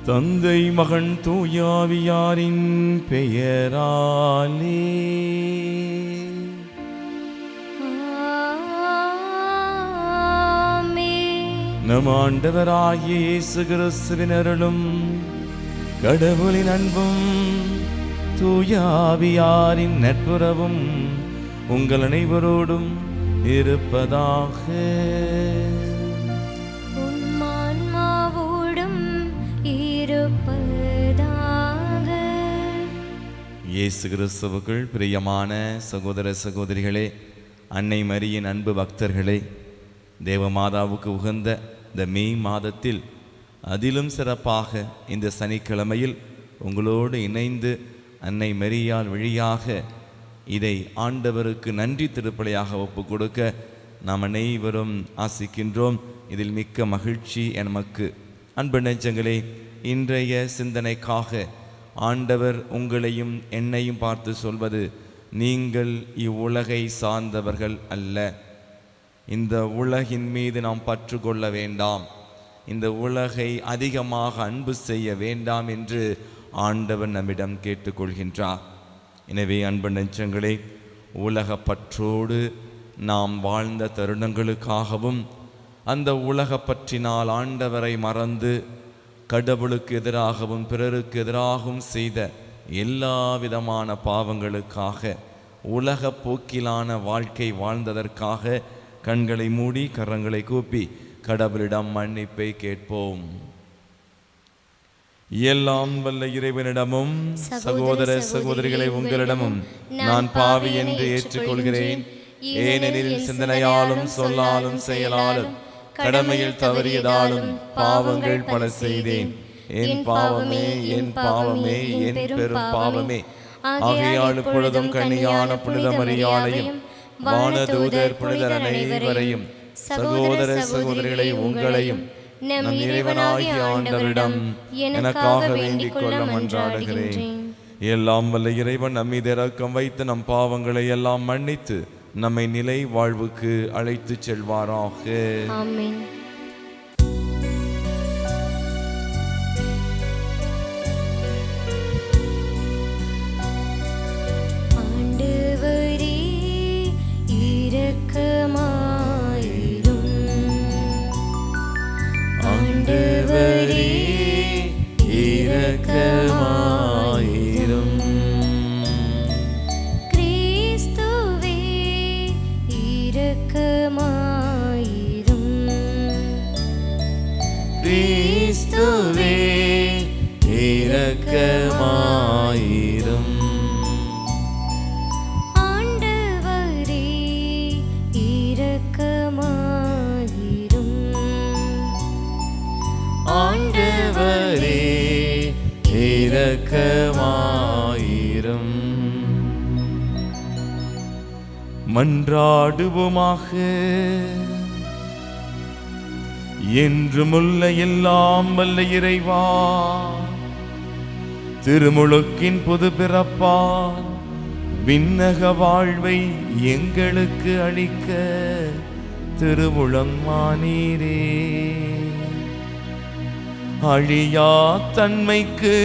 தந்தை மகன் தூயாவியாரின் பெயராலே நம் ஆண்டவராகிய இயேசு கிறிஸ்துவின் அருளும் கடவுளின் அன்பும் தூயாவியாரின் நட்புறவும் உங்கள் அனைவரோடும் இருப்பதாக. இயேசு கிறிஸ்துவுக்குள் பிரியமான சகோதர சகோதரிகளே, அன்னை மரியின் அன்பு பக்தர்களே, தேவமாதாவுக்கு உகந்த இந்த மே மாதத்தில் அதிலும் சிறப்பாக இந்த சனிக்கிழமையில் உங்களோடு இணைந்து அன்னை மரியாள் வழியாக இதை ஆண்டவருக்கு நன்றி திருப்பலியாக ஒப்பு கொடுக்க நாம் அனைவரும் ஆசிக்கின்றோம். இதில் மிக்க மகிழ்ச்சி நமக்கு. அன்பு நெஞ்சங்களே, இன்றைய சிந்தனைக்காக ஆண்டவர் உங்களையும் என்னையும் பார்த்து சொல்வது, நீங்கள் இவ்வுலகை சார்ந்தவர்கள் அல்ல. இந்த உலகின் மீது நாம் பற்று கொள்ள வேண்டாம், இந்த உலகை அதிகமாக அன்பு செய்ய வேண்டாம் என்று ஆண்டவர் நம்மிடம் கேட்டுக்கொள்கின்றார். எனவே அன்பு நெஞ்சங்களே, உலக பற்றோடு நாம் வாழ்ந்த தருணங்களுக்காகவும் அந்த உலக பற்றினால் ஆண்டவரை மறந்து கடவுளுக்கு எதிராகவும் பிறருக்கு எதிராகவும் செய்த எல்லா விதமான பாவங்களுக்காக, உலக போக்கிலான வாழ்க்கை வாழ்ந்ததற்காக கண்களை மூடி கரங்களை கூப்பி கடவுளிடம் மன்னிப்பை கேட்போம். எல்லாம் வல்ல இறைவனிடமும் சகோதர சகோதரிகளை உங்களிடமும் நான் பாவி என்று ஏற்றுக்கொள்கிறேன். ஏனெனில் சிந்தனையாலும் சொல்லாலும் செயலாலும் கடமையில் தவறியதாலும் பாவங்கள் பல செய்தேன். என் பாவமே, என் பாவமே, என் பெரும் பாவமே. ஆகையால் இப்பொழுதும் கன்னியான புனித மரியாளையும் வானதூதர் புனிதர் அனைவரையும் சகோதர சகோதரிகளை உங்களையும் நம் இறைவனாகிய ஆண்டவரிடம் எனக்காக வேண்டிக் கொள்ள மன்றாடுகிறேன். எல்லாம் வல்ல இறைவன் நம் மீது இரக்கம் வைத்து நம் பாவங்களை எல்லாம் மன்னித்து நம்மை நிலை வாழ்வுக்கு அழைத்து செல்வாராக. ஆமென். ஆண்டவரே இரக்கமாயிரும், ஆண்டவரே இரக்கமாயிரும், கிறிஸ்துவே இரக்கமாயிரும், கிறிஸ்துவே இரக்கமாயிரும், ஆண்டவரே இரக்கமாயிரும், ஆண்டவரே இரக்கமாயிரும். மன்றாடுவோமாக. என்றுமுள்ள எல்லாம் வல்ல இறைவா, திருமுழுக்கின் புது பிறப்பால் விண்ணக வாழ்வை எங்களுக்கு அளிக்க திருவுளமானீரே. அழியா தன்மைக்கு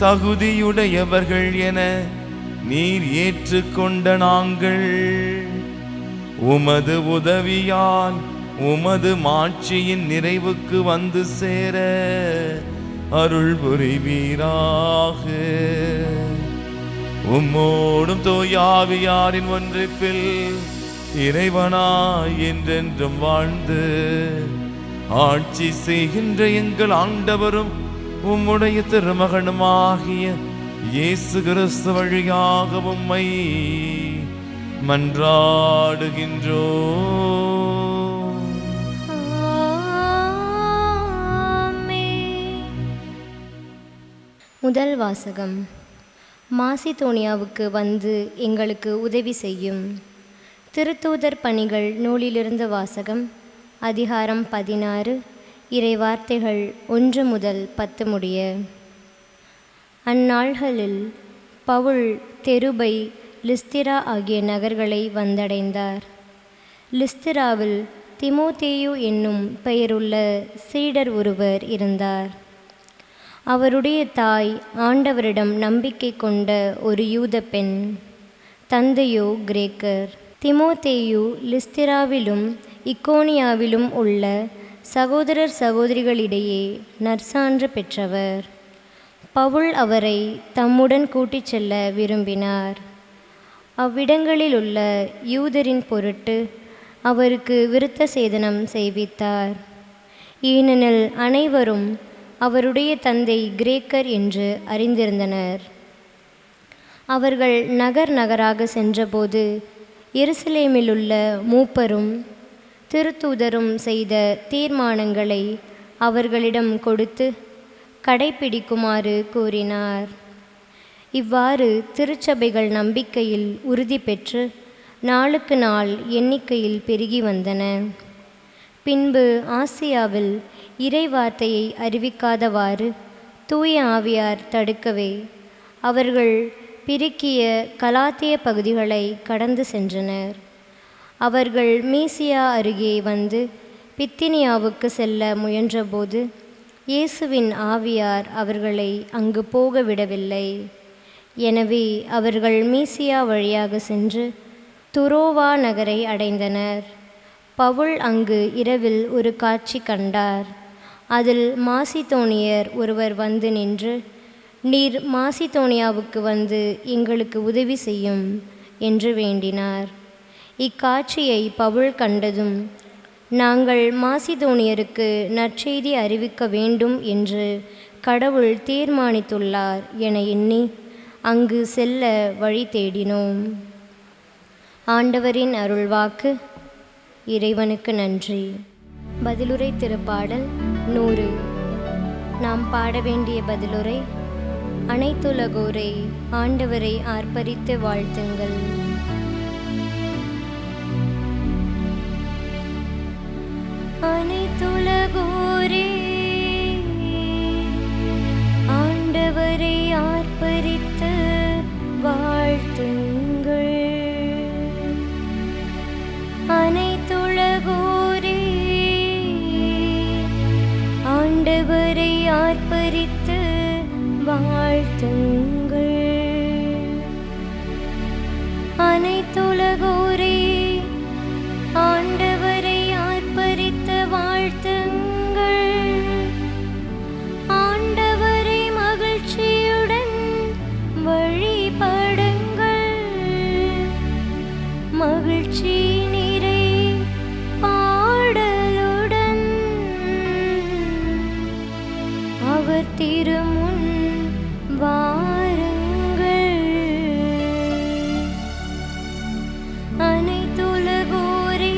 தகுதியுடையவர்கள் என நீர் ஏற்றுக்கொண்ட நாங்கள் உமது உதவியால் உமது மாட்சியின் நிறைவுக்கு வந்து சேர அருள் புரிவீராக. உம்மோடும் தூயாவியாரின் ஒன்றிப்பில் இறைவனாய் என்றென்றும் வாழ்ந்து ஆட்சி செய்கின்ற எங்கள் ஆண்டவரும் உம்முடைய திருமகனுமாகிய இயேசு கிறிஸ்து வழியாக உம்மை மன்றாடுகின்றோம். முதல் வாசகம். மாசிதோனியாவுக்கு வந்து எங்களுக்கு உதவி செய்யும். திருத்தூதர் பணிகள் நூலிலிருந்து வாசகம். அதிகாரம் 16, இறைவார்த்தைகள் 1 முதல் 10 முடிய. அந்நாள்களில் பவுல் தெருபை, லிஸ்திரா ஆகிய நகர்களை வந்தடைந்தார். லிஸ்திராவில் திமோத்தேயு என்னும் பெயருள்ள சீடர் ஒருவர் இருந்தார். அவருடைய தாய் ஆண்டவரிடம் நம்பிக்கை கொண்ட ஒரு யூத பெண். தந்தையோ கிரேக்கர். திமோத்தேயு லிஸ்திராவிலும் இக்கோனியாவிலும் உள்ள சகோதரர் சகோதரிகளிடையே நற்சான்று பெற்றவர். பவுல் அவரை தம்முடன் கூட்டிச் செல்ல விரும்பினார். அவ்விடங்களிலுள்ள யூதரின் பொருட்டு அவருக்கு விருத்த சேதனம் செய்வித்தார். ஏனெனில் அனைவரும் அவருடைய தந்தை கிரேக்கர் என்று அறிந்திருந்தனர். அவர்கள் நகர் நகராக சென்றபோது எருசலேமிலுள்ள மூப்பரும் திருத்தூதரும் செய்த தீர்மானங்களை அவர்களிடம் கொடுத்து கடைப்பிடிக்குமாறு கூறினார். இவ்வாறு திருச்சபைகள் நம்பிக்கையில் உறுதி பெற்று நாளுக்கு நாள் எண்ணிக்கையில் பெருகி வந்தன. பின்பு ஆசியாவில் இறைவார்த்தையை அறிவிக்காதவாறு தூய ஆவியார் தடுக்கவே அவர்கள் பிரிக்கிய கலாத்திய பகுதிகளை கடந்து சென்றனர். அவர்கள் மீசியா அருகே வந்து பித்தினியாவுக்கு செல்ல முயன்றபோது இயேசுவின் ஆவியார் அவர்களை அங்கு போக விடவில்லை. எனவே அவர்கள் மீசியா வழியாக சென்று துரோவா நகரை அடைந்தனர். பவுல் அங்கு இரவில் ஒரு காட்சி கண்டார். அதில் மாசிதோனியர் ஒருவர் வந்து நின்று, நீர் மாசிதோனியாவுக்கு வந்து எங்களுக்கு உதவி செய்யும் என்று வேண்டினார். இக்காட்சியை பவுல் கண்டதும், நாங்கள் மாசிதோனியருக்கு நற்செய்தி அறிவிக்க வேண்டும் என்று கடவுள் தீர்மானித்துள்ளார் என எண்ணி அங்கு செல்ல வழி தேடினோம். ஆண்டவரின் அருள்வாக்கு. இறைவனுக்கு நன்றி. பதிலுரை திருப்பாடல் 100. நாம் பாட வேண்டிய பதிலுரை. அனைத்துலகோரை ஆண்டவரை ஆர்ப்பரித்து வாழ்த்துங்கள். அனைத்துலகோரே ஆண்டவரை ஆர்ப்பரித்து வாழ்த்துங்கள். அனைத்துலகோரே ஆண்டவரை ஆர்ப்பரித்து வாழ்த்துங்கள். அனைத்துலகோரே ஆண்டவரை ஆர்ப்பரித்து வாழ்த்துங்கள். ஆண்டவரை மகிழ்ச்சியுடன் வழிபடுங்கள். மகிழ்ச்சி நிறை பாடலுடன் அவர் திருமுன் வாருங்கள். அனைத்துலகோரே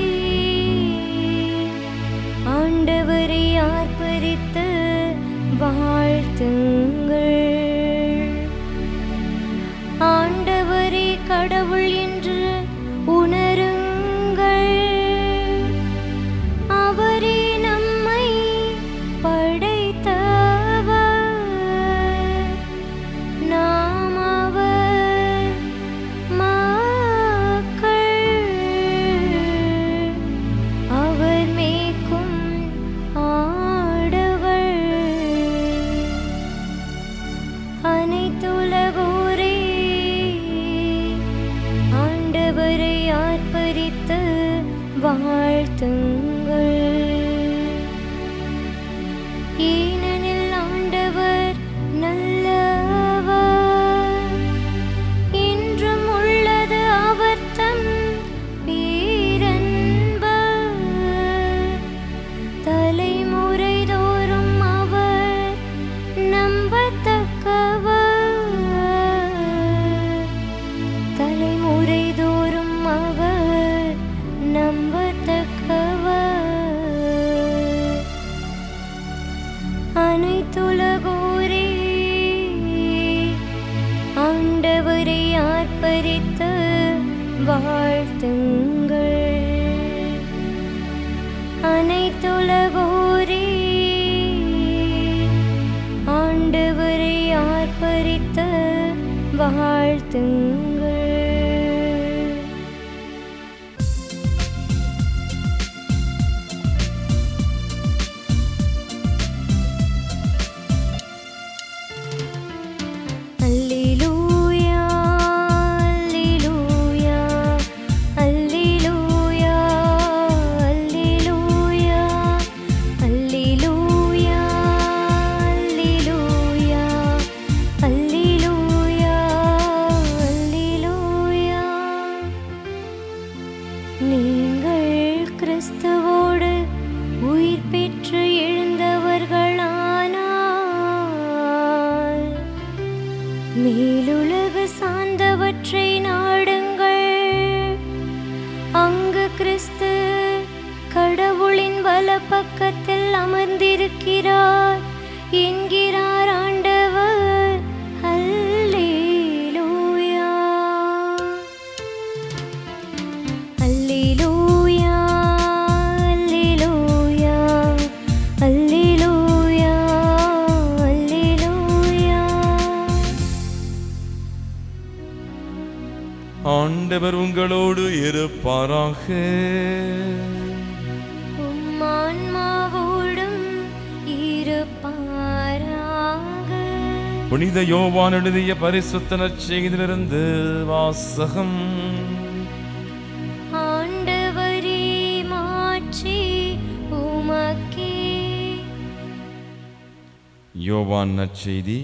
ஆண்டவரை ஆர்ப்பரித்து வாழ்த்துங்கள். ஆண்டவரே கடவுள் என்று உணருங்கள். அவரே நம்மை படைத்தவர். நாம் அவர் மக்கள். அவர் மேய்க்கும் ஆடுகள். அனைத்துலகோரே ஆண்டவரை ஆர்ப்பரித்து வாழ்த்துங்கள். ஏனெனில் ஆண்டவர் நல்லவர். என்றும் உள்ளது அவர் தம் பேரன்பு. தலைமுறை தோறும் அவர் நம்பத்தக்கவர். தலைமுறை தோறும் அவர் நம்பத்தக்கவர். அனைத்துலகோரே ஆண்டவரை ஆர்ப்பரித்து வாழ்த்துங்கள். அனைத்துலகோரே ஆண்டவரை ஆர்ப்பரித்து வாழ்த்துங்கள். பக்கத்தில் அமர்ந்திருக்கிறார் என்கிறார் ஆண்டவர். அல்லேலூயா, அல்லேலூயா, அல்லேலூயா, அல்லேலூயா, அல்லேலூயா. ஆண்டவர் உங்களோடு இருப்பாராக. உம் ஆன்மாவோடும் இருப்பாராக. புனித யோவான் எழுதிய பரிசுத்த நற்செய்தியிலிருந்து வாசகம். ஆண்டவரே, மாட்சி உமக்கே. யோவான் நற்செய்தி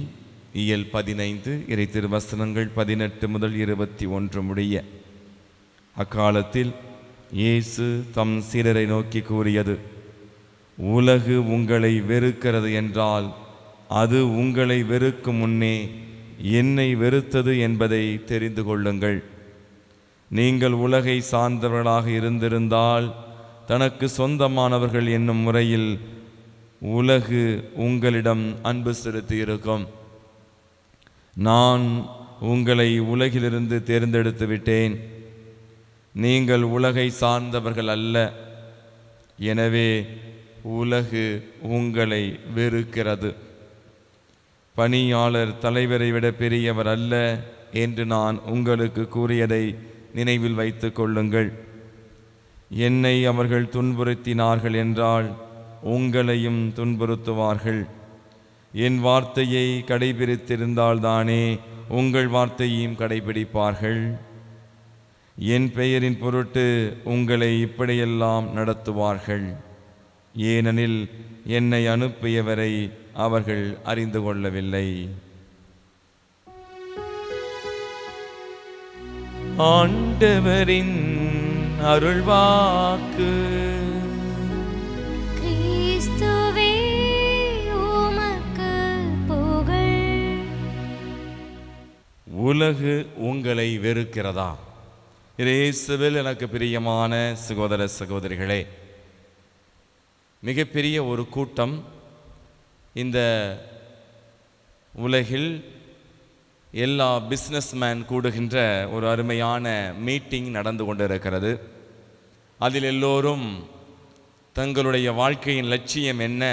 இயல் 15 இறை திருவசனங்கள் 18 முதல் 21 முடிய. அக்காலத்தில் இயேசு தம் சீடரை நோக்கி கூறியது: உலகு உங்களை வெறுக்கிறது என்றால் அது உங்களை வெறுக்கும் முன்னே என்னை வெறுத்தது என்பதை தெரிந்து கொள்ளுங்கள். நீங்கள் உலகை சார்ந்தவர்களாக இருந்திருந்தால் தனக்கு சொந்தமானவர்கள் என்னும் முறையில் உலகு உங்களிடம் அன்பு செலுத்தியிருக்கும். நான் உங்களை உலகிலிருந்து தேர்ந்தெடுத்து விட்டேன். நீங்கள் உலகை சார்ந்தவர்கள் அல்ல. எனவே உலகு உங்களை வெறுக்கிறது. பணியாளர் தலைவரை விட பெரியவர் அல்ல என்று நான் உங்களுக்கு கூறியதை நினைவில் வைத்து கொள்ளுங்கள். என்னை அவர்கள் துன்புறுத்தினார்கள் என்றால் உங்களையும் துன்புறுத்துவார்கள். என் வார்த்தையை கடைபிடித்திருந்தால்தானே உங்கள் வார்த்தையையும் கடைபிடிப்பார்கள். என் பெயரின் பொருட்டு உங்களை இப்படியெல்லாம் நடத்துவார்கள். ஏனெனில் என்னை அனுப்பியவரை அவர்கள் அறிந்து கொள்ளவில்லை. ஆண்டவரின் அருள்வாக்கு. கிறிஸ்துவே, உமக்கு புகழ். உலகு உங்களை வெறுக்கிறதா? இயேசுவில் எனக்கு பிரியமான சகோதர சகோதரிகளே, மிகப்பெரிய ஒரு கூட்டம் இந்த உலகில் எல்லா பிஸ்னஸ்மேன் கூடுகின்ற ஒரு அருமையான மீட்டிங் நடந்து கொண்டிருக்கிறது. அதில் எல்லோரும் தங்களுடைய வாழ்க்கையின் லட்சியம் என்ன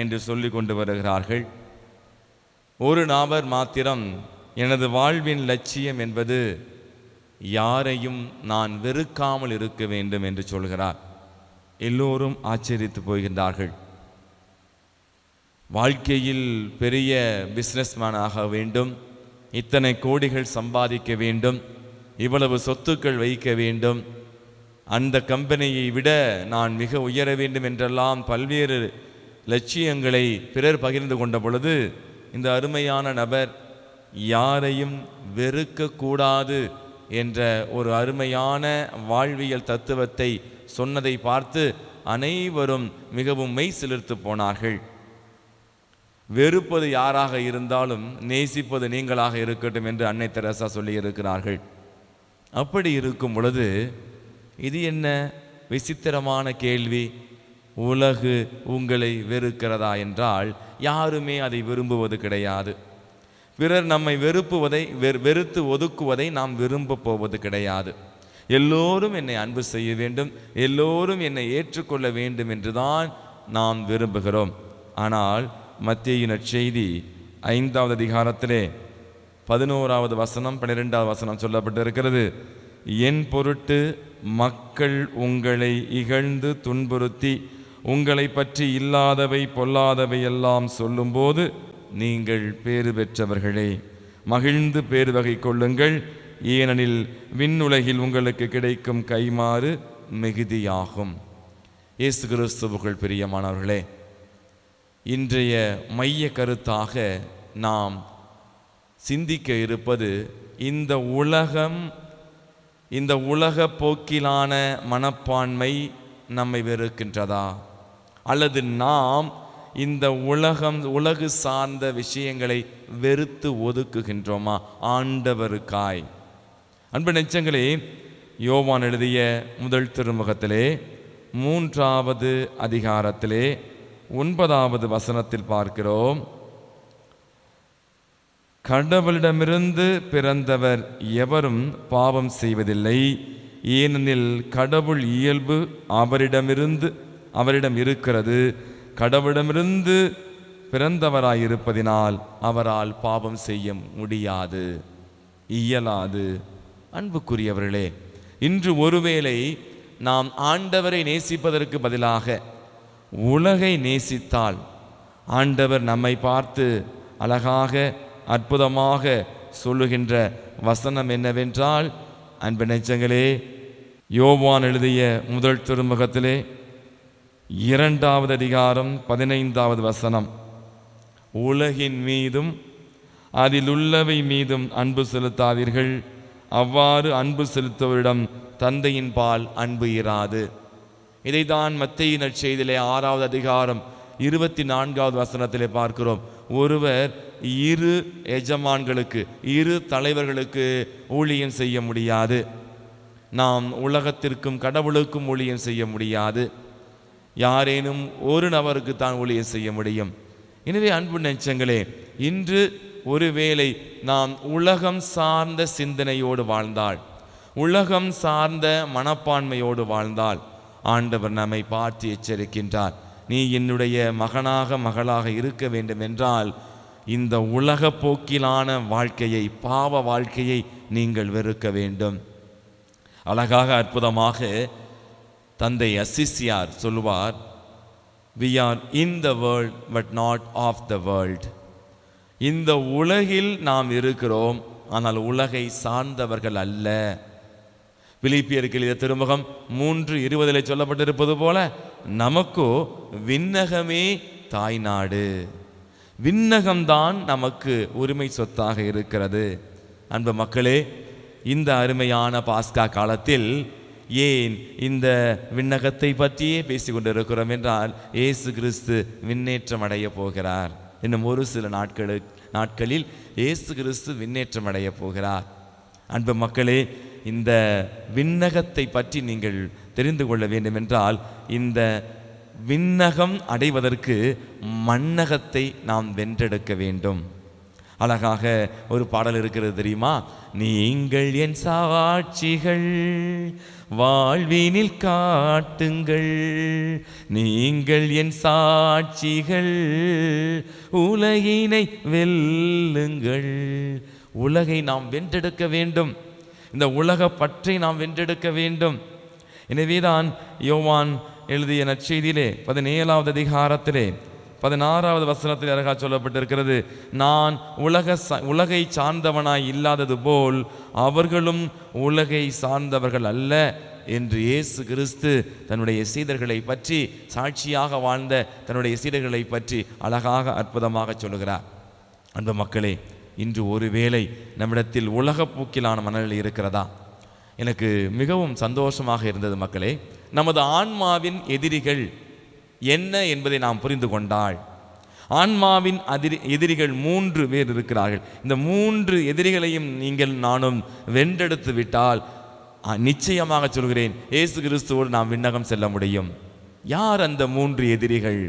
என்று சொல்லி கொண்டு வருகிறார்கள். ஒரு நபர் மாத்திரம் எனது வாழ்வின் லட்சியம் என்பது யாரையும் நான் வெறுக்காமல் இருக்க வேண்டும் என்று சொல்கிறார். எல்லோரும் ஆச்சரித்து போகின்றார்கள். வாழ்க்கையில் பெரிய பிஸ்னஸ்மேன் ஆக வேண்டும், இத்தனை கோடிகள் சம்பாதிக்க வேண்டும், இவ்வளவு சொத்துக்கள் வைக்க வேண்டும், அந்த கம்பெனியை விட நான் மிக உயர வேண்டும் என்றெல்லாம் பல்வேறு லட்சியங்களை பிறர் பகிர்ந்து கொண்ட பொழுது இந்த அருமையான நபர் யாரையும் வெறுக்கக்கூடாது என்ற ஒரு அருமையான வாழ்வியல் தத்துவத்தை சொன்னதை பார்த்து அனைவரும் மிகவும் மெய் சிலிர்த்து போனார்கள். வெறுப்பது யாராக இருந்தாலும் நேசிப்பது நீங்களாக இருக்கட்டும் என்று அன்னை தெரசா சொல்லி இருக்கிறார்கள். அப்படி இருக்கும் பொழுது இது என்ன விசித்திரமான கேள்வி? உலகு உங்களை வெறுக்கிறதா என்றால் யாருமே அதை விரும்புவது கிடையாது. பிறர் நம்மை வெறுத்து ஒதுக்குவதை நாம் விரும்ப போவது கிடையாது. எல்லோரும் என்னை அன்பு செய்ய வேண்டும், எல்லோரும் என்னை ஏற்றுக்கொள்ள வேண்டும் என்றுதான் நாம் விரும்புகிறோம். ஆனால் மத்தேயு நற்செய்தி 5வது அதிகாரத்திலே 11வது வசனம் 12வது வசனம் சொல்லப்பட்டிருக்கிறது: என் பொருட்டு மக்கள் உங்களை இகழ்ந்து துன்புறுத்தி உங்களை பற்றி இல்லாதவை பொல்லாதவை எல்லாம் சொல்லும்போது நீங்கள் பேறு பெற்றவர்களே, மகிழ்ந்து பேறு வகை கொள்ளுங்கள், ஏனெனில் விண்ணுலகில் உங்களுக்கு கிடைக்கும் கைமாறு மிகுதியாகும். இயேசு கிறிஸ்துவுக்குள் பிரியமானவர்களே, இன்றைய மைய கருத்தாக நாம் சிந்திக்க இருப்பது இந்த உலக போக்கிலான மனப்பான்மை நம்மை வெறுக்கின்றதா, அல்லது நாம் இந்த உலகு சார்ந்த விஷயங்களை வெறுத்து ஒதுக்குகின்றோமா ஆண்டவருக்காய்? அன்பு நெஞ்சங்களே, யோவான் எழுதிய முதல் திருமுகத்திலே 3வது அதிகாரத்திலே 9வது வசனத்தில் பார்க்கிறோம். கடவுளிடமிருந்து பிறந்தவர் எவரும் பாவம் செய்வதில்லை, ஏனெனில் கடவுள் இயல்பு அவரிடம் இருக்கிறது. கடவுளிடமிருந்து பிறந்தவராயிருப்பதினால் அவரால் பாவம் செய்ய முடியாது, இயலாது. அன்புக்குரியவர்களே, இன்று ஒருவேளை நாம் ஆண்டவரை நேசிப்பதற்கு பதிலாக உலகை நேசித்தால், ஆண்டவர் நம்மை பார்த்து அழகாக அற்புதமாக சொல்லுகின்ற வசனம் என்னவென்றால், அன்பு நெஞ்சங்களே, யோவான் எழுதிய முதல் திருமுகத்திலே 2வது அதிகாரம் 15வது வசனம், உலகின் மீதும் அதிலுள்ளவை மீதும் அன்பு செலுத்தாதீர்கள், அவ்வாறு அன்பு செலுத்துவரிடம் தந்தையின் பால் அன்பு இராது. இதைத்தான் மத்தேயு நற்செய்தியிலே 6வது அதிகாரம் 24வது வசனத்திலே பார்க்கிறோம். ஒருவர் இரு எஜமான்களுக்கு, இரு தலைவர்களுக்கு ஊழியம் செய்ய முடியாது. நாம் உலகத்திற்கும் கடவுளுக்கும் ஊழியம் செய்ய முடியாது. யாரேனும் ஒரு நபருக்கு தான் ஊழியம் செய்ய முடியும். எனவே அன்பு நெஞ்சங்களே, இன்று ஒருவேளை நாம் உலகம் சார்ந்த சிந்தனையோடு வாழ்ந்தால், உலகம் சார்ந்த மனப்பான்மையோடு வாழ்ந்தால், ஆண்டவர் நம்மை பார்த்து எச்சரிக்கின்றார். நீ என்னுடைய மகனாக மகளாக இருக்க வேண்டும் என்றால் இந்த உலக போக்கிலான வாழ்க்கையை, பாவ வாழ்க்கையை நீங்கள் வெறுக்க வேண்டும். அழகாக அற்புதமாக தந்தை அசிசியார் சொல்லுவார், we are in the world but not of the world. இந்த உலகில் நாம் இருக்கிறோம், ஆனால் உலகை சார்ந்தவர்கள் அல்ல. பிலிப்பியருக்கு எழுதிய திருமுகம் 3:20 சொல்லப்பட்டிருப்பது போல, நமக்கோ விண்ணகமே தாய்நாடு, விண்ணகம்தான் நமக்கு உரிமை சொத்தாக இருக்கிறது. அன்பு மக்களே, இந்த அருமையான பாஸ்கா காலத்தில் ஏன் இந்த விண்ணகத்தை பற்றியே பேசிக்கொண்டிருக்கிறோம் என்றால், இயேசு கிறிஸ்து விண்ணேற்றம் அடைய போகிறார். இன்னும் ஒரு சில நாட்களில் இயேசு கிறிஸ்து விண்ணேற்றம் அடைய போகிறார். அன்பு மக்களே, இந்த விண்ணகத்தை பற்றி நீங்கள் தெரிந்து கொள்ள வேண்டும் என்றால், இந்த விண்ணகம் அடைவதற்கு மண்ணகத்தை நாம் வென்றெடுக்க வேண்டும். அழகாக ஒரு பாடல் இருக்கிறது தெரியுமா? நீங்கள் என் சாட்சிகள், வாழ்வினில் காட்டுங்கள், நீங்கள் என் சாட்சிகள், உலகினை வெல்லுங்கள். உலகை நாம் வென்றெடுக்க வேண்டும். இந்த உலக பற்றை நாம் வென்றெடுக்க வேண்டும். எனவேதான் யோவான் எழுதிய நற்செய்தியிலே 17வது அதிகாரத்திலே 16வது வசனத்தில் அழகாக சொல்லப்பட்டிருக்கிறது, நான் உலகை சார்ந்தவனாய் இல்லாதது போல் அவர்களும் உலகை சார்ந்தவர்கள் அல்ல என்று இயேசு கிறிஸ்து தன்னுடைய சீடர்களை பற்றி, சாட்சியாக வாழ்ந்த தன்னுடைய சீடர்களை பற்றி அழகாக அற்புதமாக சொல்லுகிறார். அன்பு மக்களே, இன்று ஒருவேளை நம்மிடத்தில் உலகப்போக்கிலான மனநிலை இருக்கிறதா? எனக்கு மிகவும் சந்தோஷமாக இருந்தது மக்களே. நமது ஆன்மாவின் எதிரிகள் என்ன என்பதை நாம் புரிந்து கொண்டால், ஆன்மாவின் எதிரிகள் 3 பேர் இருக்கிறார்கள். இந்த 3 எதிரிகளையும் நீங்கள் நானும் வென்றெடுத்து விட்டால், நிச்சயமாக சொல்கிறேன், இயேசு கிறிஸ்துவோடு நாம் விண்ணகம் செல்ல முடியும். யார் அந்த 3 எதிரிகள்?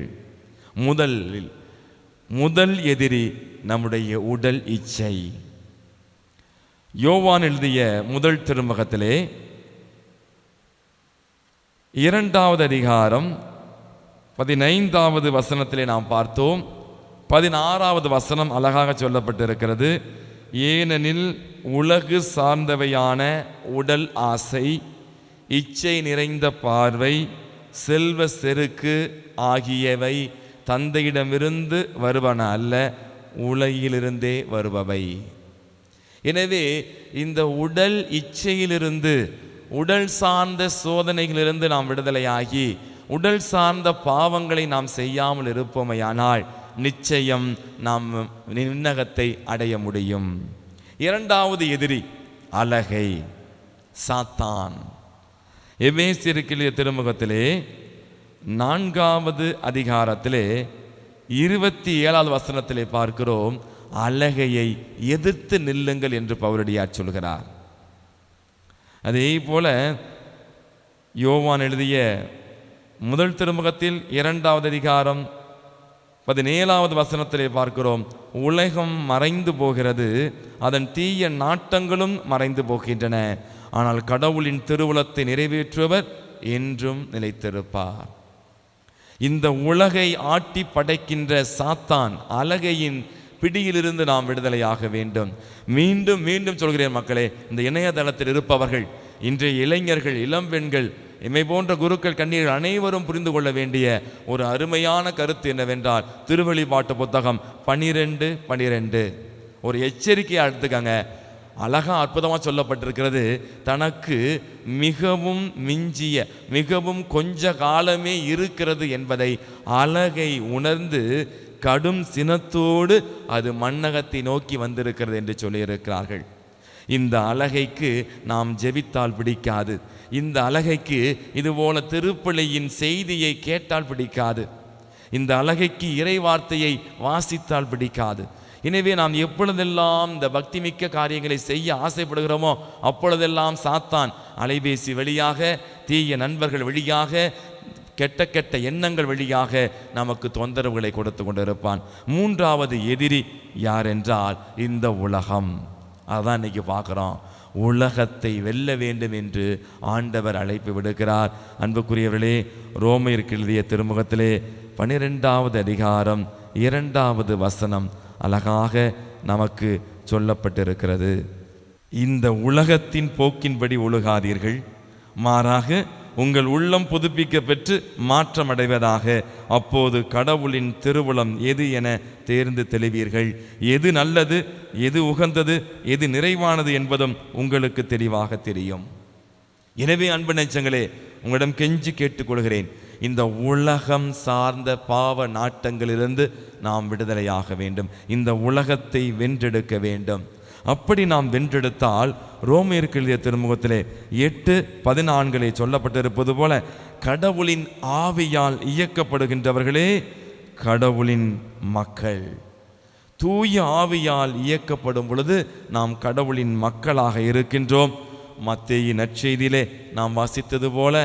முதல் எதிரி நம்முடைய உடல் இச்சை. யோவான் எழுதிய முதல் திருமுகத்திலே 2வது அதிகாரம் 15வது வசனத்திலே நாம் பார்த்தோம். 16வது வசனம் அழகாக சொல்லப்பட்டிருக்கிறது, ஏனெனில் உலகு சார்ந்தவையான உடல் ஆசை, இச்சை நிறைந்த பார்வை, செல்வ செருக்கு ஆகியவை தந்தையிடமிருந்து வருவன அல்ல, உலகிலிருந்தே வருபவை. எனவே இந்த உடல் இச்சையிலிருந்து, உடல் சார்ந்த சோதனைகளிலிருந்து நாம் விடுதலையாகி உடல் சார்ந்த பாவங்களை நாம் செய்யாமல் இருப்போமையானால் நிச்சயம் நாம் விண்ணகத்தை அடைய முடியும். 2வது எதிரி அலகை, சாத்தான். எபேசியருக்கு திருமுகத்திலே 4வது அதிகாரத்திலே 27வது வசனத்திலே பார்க்கிறோம், அலகையை எதிர்த்து நில்லுங்கள் என்று பவுலடியார் சொல்கிறார். அதே போல யோவான் எழுதிய முதல் திருமுகத்தில் 2வது அதிகாரம் 17வது வசனத்திலே பார்க்கிறோம், உலகம் மறைந்து போகிறது, அதன் தீய நாட்டங்களும் மறைந்து போகின்றன, ஆனால் கடவுளின் திருவுளத்தை நிறைவேற்றுவர் என்றும் நிலைத்திருப்பார். இந்த உலகை ஆட்டி படைக்கின்ற சாத்தான் அலகையின் பிடியிலிருந்து நாம் விடுதலையாக வேண்டும். மீண்டும் மீண்டும் சொல்கிறேன் மக்களே, இந்த இணையதளத்தில் இருப்பவர்கள், இன்றைய இளைஞர்கள், இளம்பெண்கள், இமை போன்ற குருக்கள், கண்ணீர்கள் அனைவரும் புரிந்து கொள்ள வேண்டிய ஒரு அருமையான கருத்து என்னவென்றால், திருவெளிப்பாட்டு புத்தகம் 12:12 ஒரு எச்சரிக்கையை எடுத்துக்கங்க. அழகா அற்புதமாக சொல்லப்பட்டிருக்கிறது. தனக்கு மிகவும் மிஞ்சிய, மிகவும் கொஞ்ச காலமே இருக்கிறது என்பதை அழகை உணர்ந்து கடும் சினத்தோடு அது மண்ணகத்தை நோக்கி வந்திருக்கிறது என்று சொல்லியிருக்கிறார்கள். இந்த அழகைக்கு நாம் ஜெபித்தால் பிடிக்காது. இந்த அழகைக்கு இதுபோல திருப்பலியின் செய்தியை கேட்டால் பிடிக்காது. இந்த அழகைக்கு இறை வார்த்தையை வாசித்தால் பிடிக்காது. எனவே நாம் எப்பொழுதெல்லாம் இந்த பக்தி மிக்க காரியங்களை செய்ய ஆசைப்படுகிறோமோ அப்பொழுதெல்லாம் சாத்தான் அலைபேசி வழியாக, தீய நண்பர்கள் வழியாக, கெட்ட கெட்ட எண்ணங்கள் வழியாக நமக்கு தொந்தரவுகளை கொடுத்து கொண்டிருப்பான். 3வது எதிரி யார் என்றால் இந்த உலகம். அதான் இன்னைக்கு பார்க்குறோம். உலகத்தை வெல்ல வேண்டும் என்று ஆண்டவர் அழைப்பு விடுக்கிறார். அன்புக்குரியவர்களே, ரோமையருக்கு எழுதிய திருமுகத்திலே 12வது அதிகாரம் 2வது வசனம் அழகாக நமக்கு சொல்லப்பட்டிருக்கிறது. இந்த உலகத்தின் போக்கின்படி ஒழுகாதீர்கள், மாறாக உங்கள் உள்ளம் புதுப்பிக்க பெற்று மாற்றமடைவதாக. அப்போது கடவுளின் திருவுளம் எது என தேர்ந்து தெளிவீர்கள். எது நல்லது, எது உகந்தது, எது நிறைவானது என்பதும் உங்களுக்கு தெளிவாக தெரியும். எனவே அன்பு நெஞ்சங்களே, உங்களிடம் கெஞ்சி கேட்டுக்கொள்கிறேன், இந்த உலகம் சார்ந்த பாவ நாட்டங்களிலிருந்து நாம் விடுதலையாக வேண்டும். இந்த உலகத்தை வென்றெடுக்க வேண்டும். அப்படி நாம் வென்றெடுத்தால் ரோமையருக்கு எழுதிய திருமுகத்திலே 8:14 சொல்லப்பட்டிருப்பது போல, கடவுளின் ஆவியால் இயக்கப்படுகின்றவர்களே கடவுளின் மக்கள். தூய ஆவியால் இயக்கப்படும் பொழுது நாம் கடவுளின் மக்களாக இருக்கின்றோம். மத்தேயு நற்செய்தியிலே நாம் வாசித்தது போல,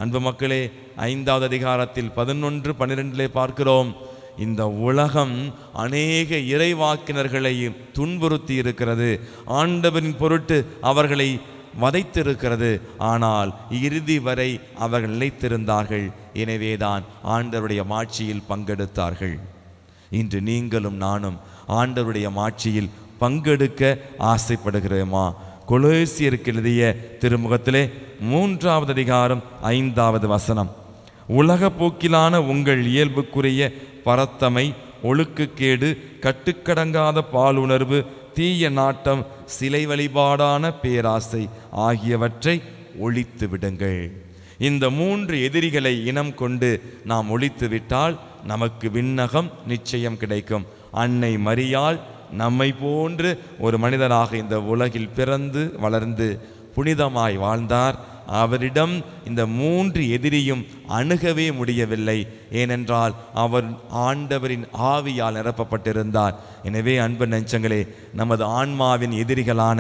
அன்பு மக்களே, 5வது அதிகாரத்தில் 11-12 பார்க்கிறோம், இந்த உலகம் அநேக இறைவாக்கினர்களை துன்புறுத்தி இருக்கிறது, ஆண்டவரின் பொருட்டு அவர்களை வதைத்திருக்கிறது. ஆனால் இறுதி வரை அவர்கள் நிலைத்திருந்தார்கள். எனவேதான் ஆண்டவருடைய மாட்சியில் பங்கெடுத்தார்கள். இன்று நீங்களும் நானும் ஆண்டவருடைய மாட்சியில் பங்கெடுக்க ஆசைப்படுகிறோமா? கொலோசியருக்கு எழுதிய திருமுகத்திலே 3வது அதிகாரம் 5வது வசனம், உலக போக்கிலான உங்கள் இயல்புக்குரிய பரத்தமை, ஒழுக்குக்கேடு, கட்டுக்கடங்காத பாலுணர்வு, தீய நாட்டம், சிலை வழிபாடான பேராசை ஆகியவற்றை ஒழித்து விடுங்கள். இந்த 3 எதிரிகளை இனம் கொண்டு நாம் ஒழித்து விட்டால் நமக்கு விண்ணகம் நிச்சயம் கிடைக்கும். அன்னை மரியாள் நம்மை போன்று ஒரு மனிதனாக இந்த உலகில் பிறந்து வளர்ந்து புனிதமாய் வாழ்ந்தார். அவரிடம் இந்த 3 எதிரியும் அணுகவே முடியவில்லை. ஏனென்றால் அவர் ஆண்டவரின் ஆவியால் நிரப்பப்பட்டிருந்தார். எனவே அன்பு நெஞ்சங்களே, நமது ஆன்மாவின் எதிரிகளான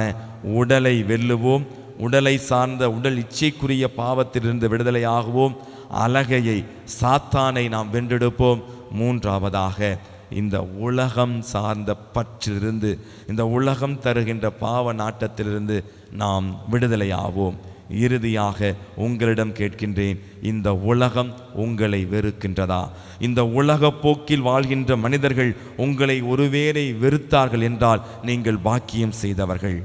உடலை வெல்லுவோம். உடலை சார்ந்த உடல் இச்சைக்குரிய பாவத்திலிருந்து விடுதலையாகுவோம். அலகையை, சாத்தானை நாம் வென்றெடுப்போம். 3வதாக இந்த உலகம் சார்ந்த பற்றிலிருந்து, இந்த உலகம் தருகின்ற பாவ நாட்டத்திலிருந்து நாம் விடுதலையாவோம். இறுதியாக உங்களிடம் கேட்கின்றேன், இந்த உலகம் உங்களை வெறுக்கின்றதா? இந்த உலக போக்கில் வாழ்கின்ற மனிதர்கள் உங்களை ஒருவேளை வெறுத்தார்கள் என்றால் நீங்கள் பாக்கியம் செய்தவர்கள்.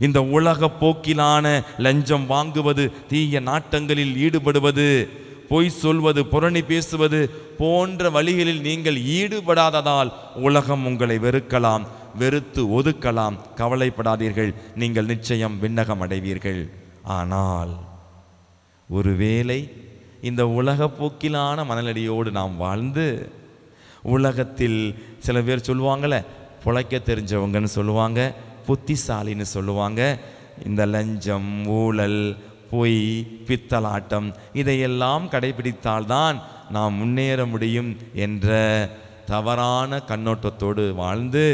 இந்த உலக போக்கிலான லஞ்சம் வாங்குவது, தீய நாட்டங்களில் ஈடுபடுவது, பொய் சொல்வது, புரணி பேசுவது போன்ற வழிகளில் நீங்கள் ஈடுபடாததால் உலகம் உங்களை வெறுக்கலாம், வெறுத்து ஒதுக்கலாம். கவலைப்படாதீர்கள், நீங்கள் நிச்சயம் விண்ணகம் அடைவீர்கள். ஆனால் ஒருவேளை இந்த உலக போக்கிலான மனநிலையோடு நாம் வாழ்ந்து, உலகத்தில் சில பேர் சொல்லுவாங்கள்ல, பிழைக்க தெரிஞ்சவங்கன்னு சொல்லுவாங்க, புத்திசாலின்னு சொல்லுவாங்க, இந்த லஞ்சம், ஊழல், பொய், பித்தலாட்டம் இதையெல்லாம் கடைபிடித்தால்தான் நாம் முன்னேற முடியும் என்ற தவறான கண்ணோட்டத்தோடு வாழ்ந்து,